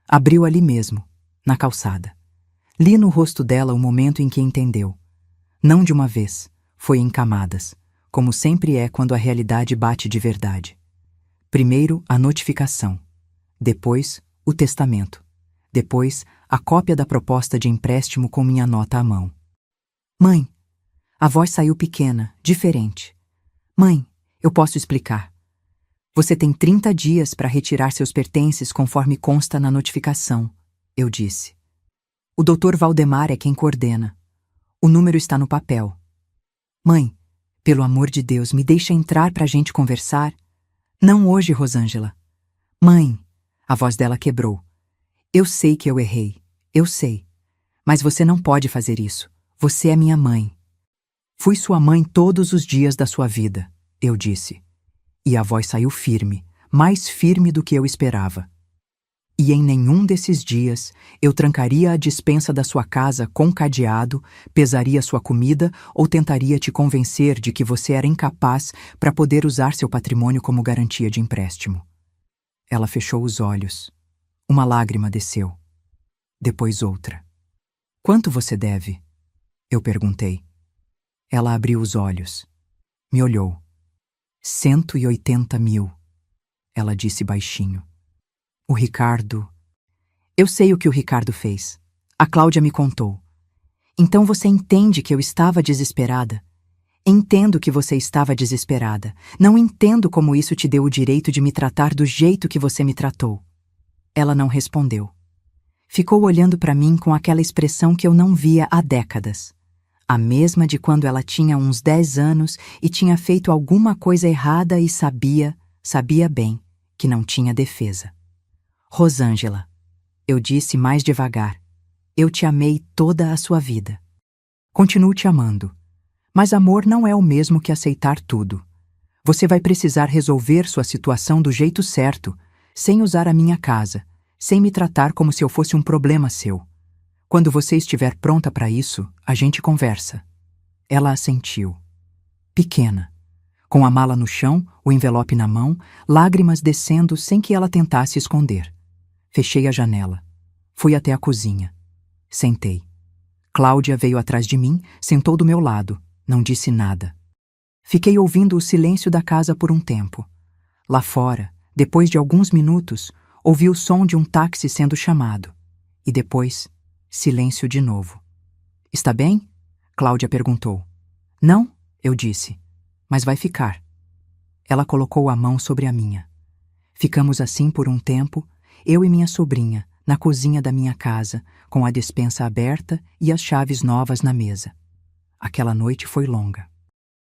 Abriu ali mesmo, na calçada. Li no rosto dela o momento em que entendeu. Não de uma vez, foi em camadas, como sempre é quando a realidade bate de verdade. Primeiro, a notificação. Depois, o testamento. Depois, a cópia da proposta de empréstimo com minha nota à mão. Mãe, a voz saiu pequena, diferente. Mãe, eu posso explicar. Você tem 30 dias para retirar seus pertences conforme consta na notificação, eu disse. O Dr. Valdemar é quem coordena. O número está no papel. Mãe, pelo amor de Deus, me deixa entrar pra gente conversar. Não hoje, Rosângela. Mãe, a voz dela quebrou. Eu sei que eu errei, eu sei. Mas você não pode fazer isso. Você é minha mãe. Fui sua mãe todos os dias da sua vida, eu disse. E a voz saiu firme, mais firme do que eu esperava. E em nenhum desses dias eu trancaria a despensa da sua casa com cadeado, pesaria sua comida ou tentaria te convencer de que você era incapaz para poder usar seu patrimônio como garantia de empréstimo. Ela fechou os olhos. Uma lágrima desceu. Depois outra. Quanto você deve? Eu perguntei. Ela abriu os olhos. Me olhou. 180 mil. Ela disse baixinho. O Ricardo... Eu sei o que o Ricardo fez. A Cláudia me contou. Então você entende que eu estava desesperada? Entendo que você estava desesperada. Não entendo como isso te deu o direito de me tratar do jeito que você me tratou. Ela não respondeu. Ficou olhando para mim com aquela expressão que eu não via há décadas. A mesma de quando ela tinha uns 10 anos e tinha feito alguma coisa errada e sabia bem, que não tinha defesa. Rosângela, eu disse mais devagar, eu te amei toda a sua vida. Continuo te amando, mas amor não é o mesmo que aceitar tudo. Você vai precisar resolver sua situação do jeito certo, sem usar a minha casa, sem me tratar como se eu fosse um problema seu. Quando você estiver pronta para isso, a gente conversa. Ela assentiu. Pequena, com a mala no chão, o envelope na mão, lágrimas descendo sem que ela tentasse esconder. Fechei a janela. Fui até a cozinha. Sentei. Cláudia veio atrás de mim, sentou do meu lado, não disse nada. Fiquei ouvindo o silêncio da casa por um tempo. Lá fora, depois de alguns minutos, ouvi o som de um táxi sendo chamado. E depois, silêncio de novo. Está bem? Cláudia perguntou. Não, eu disse. Mas vai ficar. Ela colocou a mão sobre a minha. Ficamos assim por um tempo, eu e minha sobrinha, na cozinha da minha casa, com a despensa aberta e as chaves novas na mesa. Aquela noite foi longa.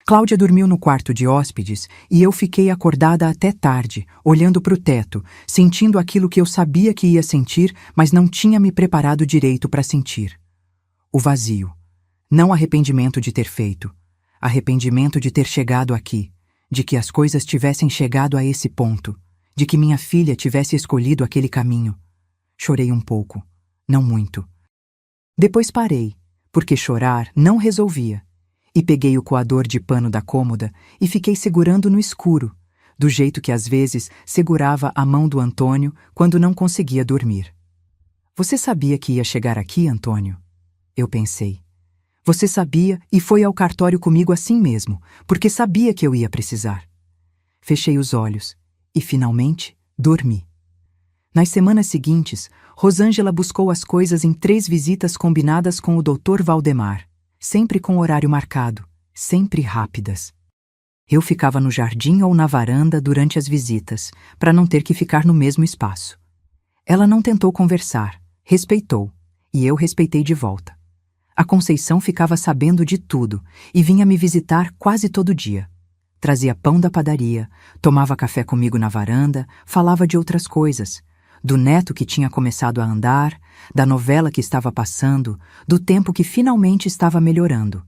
Cláudia dormiu no quarto de hóspedes e eu fiquei acordada até tarde, olhando para o teto, sentindo aquilo que eu sabia que ia sentir, mas não tinha me preparado direito para sentir. O vazio. Não arrependimento de ter feito. Arrependimento de ter chegado aqui, de que as coisas tivessem chegado a esse ponto, de que minha filha tivesse escolhido aquele caminho. Chorei um pouco, não muito. Depois parei, porque chorar não resolvia. e peguei o coador de pano da cômoda e fiquei segurando no escuro, do jeito que às vezes segurava a mão do Antônio quando não conseguia dormir. Você sabia que ia chegar aqui, Antônio? Eu pensei. Você sabia e foi ao cartório comigo assim mesmo, porque sabia que eu ia precisar. Fechei os olhos e, finalmente, dormi. Nas semanas seguintes, Rosângela buscou as coisas em 3 visitas combinadas com o Dr. Valdemar, sempre com horário marcado, sempre rápidas. Eu ficava no jardim ou na varanda durante as visitas, para não ter que ficar no mesmo espaço. Ela não tentou conversar, respeitou, e eu respeitei de volta. A Conceição ficava sabendo de tudo e vinha me visitar quase todo dia. Trazia pão da padaria, tomava café comigo na varanda, falava de outras coisas, do neto que tinha começado a andar, da novela que estava passando, do tempo que finalmente estava melhorando.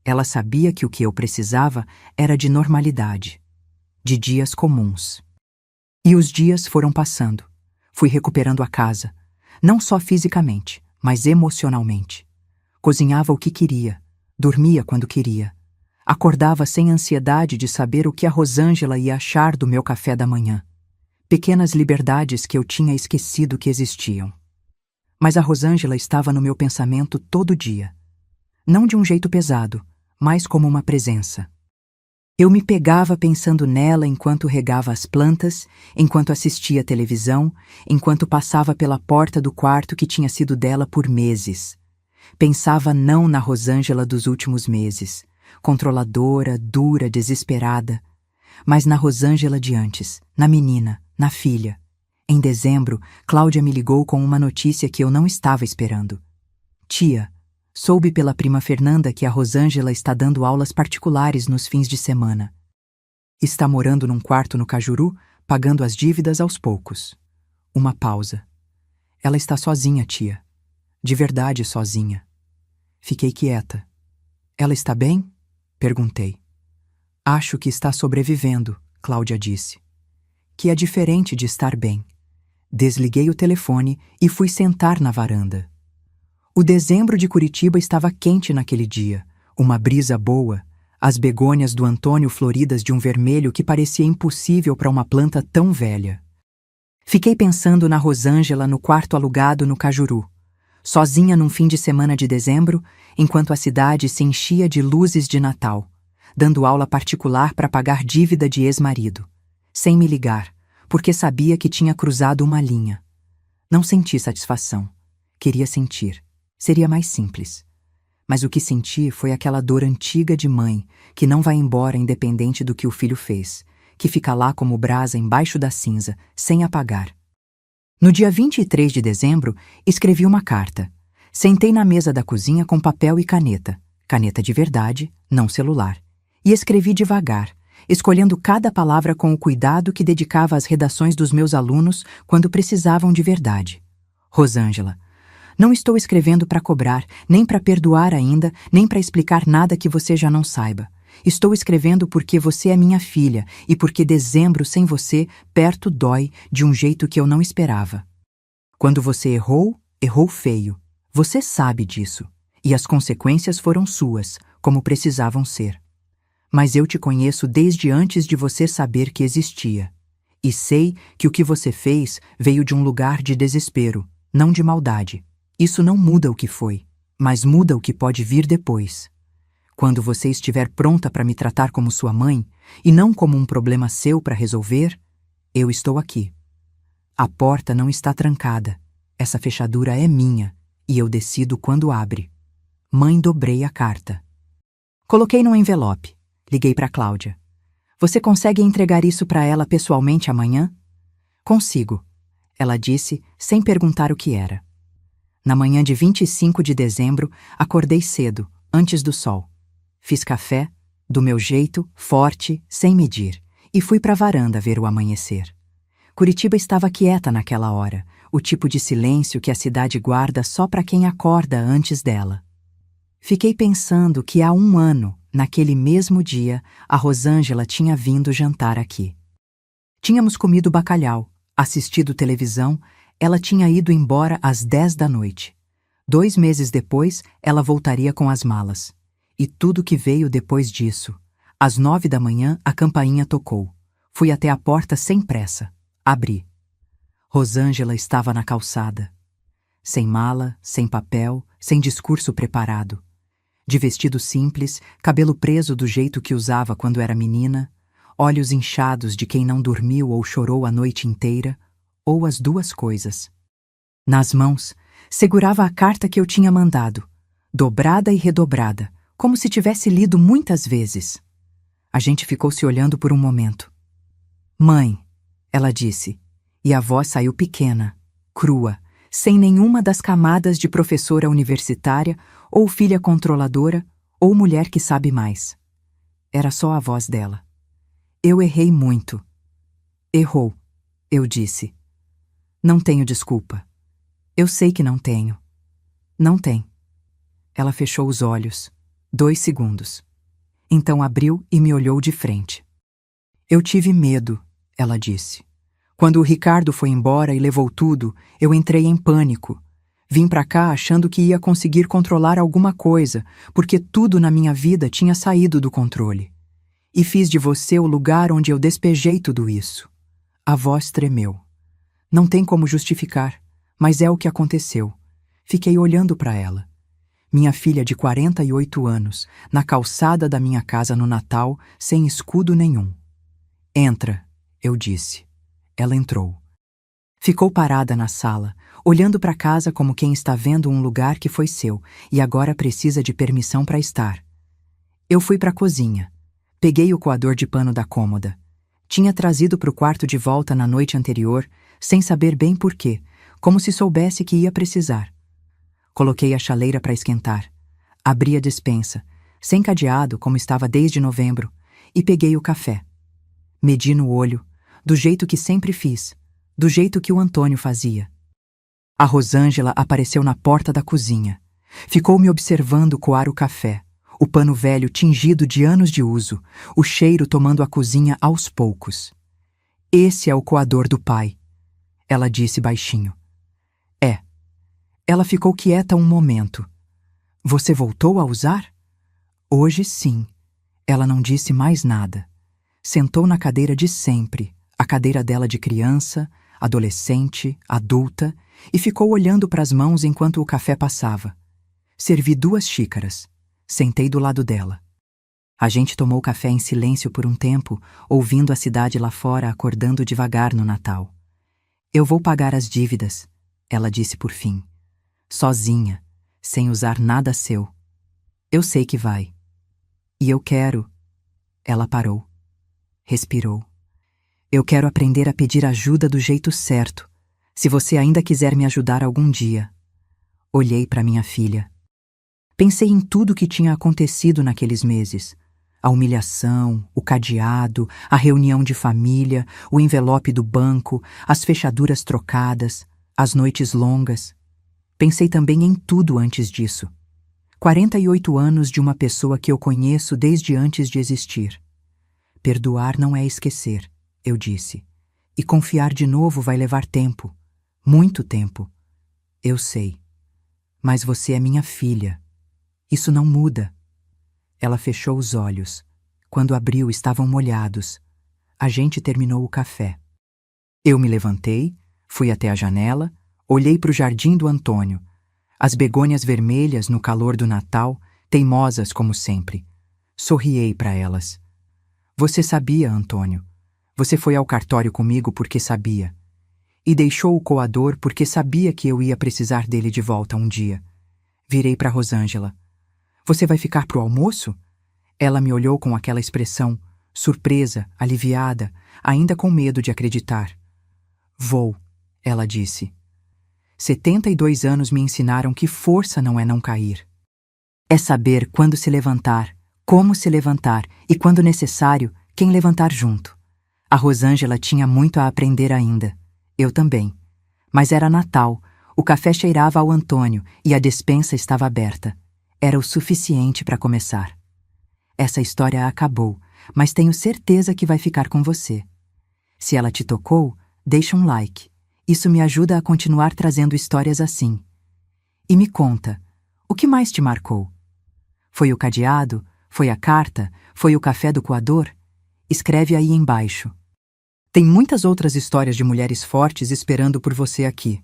Ela sabia que o que eu precisava era de normalidade, de dias comuns. E os dias foram passando. Fui recuperando a casa, não só fisicamente, mas emocionalmente. Cozinhava o que queria, dormia quando queria. Acordava sem ansiedade de saber o que a Rosângela ia achar do meu café da manhã. Pequenas liberdades que eu tinha esquecido que existiam. Mas a Rosângela estava no meu pensamento todo dia. Não de um jeito pesado, mas como uma presença. Eu me pegava pensando nela enquanto regava as plantas, enquanto assistia televisão, enquanto passava pela porta do quarto que tinha sido dela por meses. Pensava não na Rosângela dos últimos meses, controladora, dura, desesperada, mas na Rosângela de antes, na menina, na filha. Em dezembro, Cláudia me ligou com uma notícia que eu não estava esperando. Tia, soube pela prima Fernanda que a Rosângela está dando aulas particulares nos fins de semana. Está morando num quarto no Cajuru, pagando as dívidas aos poucos. Uma pausa. Ela está sozinha, tia. De verdade sozinha. Fiquei quieta. Ela está bem? Perguntei. Acho que está sobrevivendo, Cláudia disse. Que é diferente de estar bem. Desliguei o telefone e fui sentar na varanda. O dezembro de Curitiba estava quente naquele dia, uma brisa boa, as begônias do Antônio floridas de um vermelho que parecia impossível para uma planta tão velha. Fiquei pensando na Rosângela no quarto alugado no Cajuru, sozinha num fim de semana de dezembro, enquanto a cidade se enchia de luzes de Natal, dando aula particular para pagar dívida de ex-marido, sem me ligar, porque sabia que tinha cruzado uma linha. Não senti satisfação. Queria sentir. Seria mais simples. Mas o que senti foi aquela dor antiga de mãe, que não vai embora independente do que o filho fez, que fica lá como brasa embaixo da cinza, sem apagar. No dia 23 de dezembro, escrevi uma carta. Sentei na mesa da cozinha com papel e caneta de verdade, não celular, e escrevi devagar, escolhendo cada palavra com o cuidado que dedicava às redações dos meus alunos quando precisavam de verdade. Rosângela, não estou escrevendo para cobrar, nem para perdoar ainda, nem para explicar nada que você já não saiba. Estou escrevendo porque você é minha filha e porque dezembro sem você perto dói de um jeito que eu não esperava. Quando você errou, errou feio. Você sabe disso. E as consequências foram suas, como precisavam ser. Mas eu te conheço desde antes de você saber que existia. E sei que o que você fez veio de um lugar de desespero, não de maldade. Isso não muda o que foi, mas muda o que pode vir depois. Quando você estiver pronta para me tratar como sua mãe, e não como um problema seu para resolver, eu estou aqui. A porta não está trancada. Essa fechadura é minha, e eu decido quando abre. Mãe, dobrei a carta. Coloquei num envelope. Liguei para Cláudia. Você consegue entregar isso para ela pessoalmente amanhã? Consigo, ela disse, sem perguntar o que era. Na manhã de 25 de dezembro, acordei cedo, antes do sol. Fiz café, do meu jeito, forte, sem medir, e fui para a varanda ver o amanhecer. Curitiba estava quieta naquela hora, o tipo de silêncio que a cidade guarda só para quem acorda antes dela. Fiquei pensando que há 1 ano, naquele mesmo dia, a Rosângela tinha vindo jantar aqui. Tínhamos comido bacalhau, assistido televisão. Ela tinha ido embora às 10 da noite. 2 meses depois, ela voltaria com as malas. E tudo que veio depois disso. Às 9 da manhã, a campainha tocou. Fui até a porta sem pressa. Abri. Rosângela estava na calçada. Sem mala, sem papel, sem discurso preparado. De vestido simples, cabelo preso do jeito que usava quando era menina, olhos inchados de quem não dormiu ou chorou a noite inteira, ou as duas coisas. Nas mãos, segurava a carta que eu tinha mandado, dobrada e redobrada, como se tivesse lido muitas vezes. A gente ficou se olhando por um momento. Mãe, ela disse, e a voz saiu pequena, crua, sem nenhuma das camadas de professora universitária ou filha controladora ou mulher que sabe mais. Era só a voz dela. Eu errei muito. Errou, eu disse. Não tenho desculpa. Eu sei que não tenho. Não tem. Ela fechou os olhos. 2 segundos. Então abriu e me olhou de frente. Eu tive medo, ela disse. Quando o Ricardo foi embora e levou tudo, eu entrei em pânico. Vim pra cá achando que ia conseguir controlar alguma coisa, porque tudo na minha vida tinha saído do controle. E fiz de você o lugar onde eu despejei tudo isso. A voz tremeu. Não tem como justificar, mas é o que aconteceu. Fiquei olhando para ela. Minha filha de 48 anos, na calçada da minha casa no Natal, sem escudo nenhum. Entra, eu disse. Ela entrou. Ficou parada na sala, olhando para casa como quem está vendo um lugar que foi seu e agora precisa de permissão para estar. Eu fui para a cozinha. Peguei o coador de pano da cômoda. Tinha trazido para o quarto de volta na noite anterior, sem saber bem por quê, como se soubesse que ia precisar. Coloquei a chaleira para esquentar. Abri a despensa, sem cadeado como estava desde novembro, e peguei o café. Medi no olho, do jeito que sempre fiz, do jeito que o Antônio fazia. A Rosângela apareceu na porta da cozinha. Ficou me observando coar o café, o pano velho tingido de anos de uso, o cheiro tomando a cozinha aos poucos. Esse é o coador do pai, ela disse baixinho. É. Ela ficou quieta um momento. Você voltou a usar? Hoje sim. Ela não disse mais nada. Sentou na cadeira de sempre, a cadeira dela de criança, adolescente, adulta, e ficou olhando para as mãos enquanto o café passava. Servi 2 xícaras. Sentei do lado dela. A gente tomou café em silêncio por um tempo, ouvindo a cidade lá fora acordando devagar no Natal. Eu vou pagar as dívidas, ela disse por fim. Sozinha, sem usar nada seu. Eu sei que vai. E eu quero... Ela parou. Respirou. Eu quero aprender a pedir ajuda do jeito certo, se você ainda quiser me ajudar algum dia. Olhei para minha filha. Pensei em tudo que tinha acontecido naqueles meses. A humilhação, o cadeado, a reunião de família, o envelope do banco, as fechaduras trocadas, as noites longas. Pensei também em tudo antes disso. 48 anos de uma pessoa que eu conheço desde antes de existir. Perdoar não é esquecer, eu disse. E confiar de novo vai levar tempo. Muito tempo. Eu sei. Mas você é minha filha. Isso não muda. Ela fechou os olhos. Quando abriu, estavam molhados. A gente terminou o café. Eu me levantei, fui até a janela, olhei para o jardim do Antônio. As begônias vermelhas no calor do Natal, teimosas como sempre. Sorriei para elas. Você sabia, Antônio. Você foi ao cartório comigo porque sabia. E deixou o coador porque sabia que eu ia precisar dele de volta um dia. Virei para Rosângela. Você vai ficar pro almoço? Ela me olhou com aquela expressão, surpresa, aliviada, ainda com medo de acreditar. Vou, ela disse. 72 anos me ensinaram que força não é não cair. É saber quando se levantar, como se levantar e, quando necessário, quem levantar junto. A Rosângela tinha muito a aprender ainda. Eu também. Mas era Natal, o café cheirava ao Antônio e a despensa estava aberta. Era o suficiente para começar. Essa história acabou, mas tenho certeza que vai ficar com você. Se ela te tocou, deixa um like. Isso me ajuda a continuar trazendo histórias assim. E me conta, o que mais te marcou? Foi o cadeado? Foi a carta? Foi o café do coador? Escreve aí embaixo. Tem muitas outras histórias de mulheres fortes esperando por você aqui.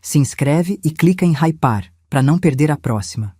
Se inscreve e clica em hypar para não perder a próxima.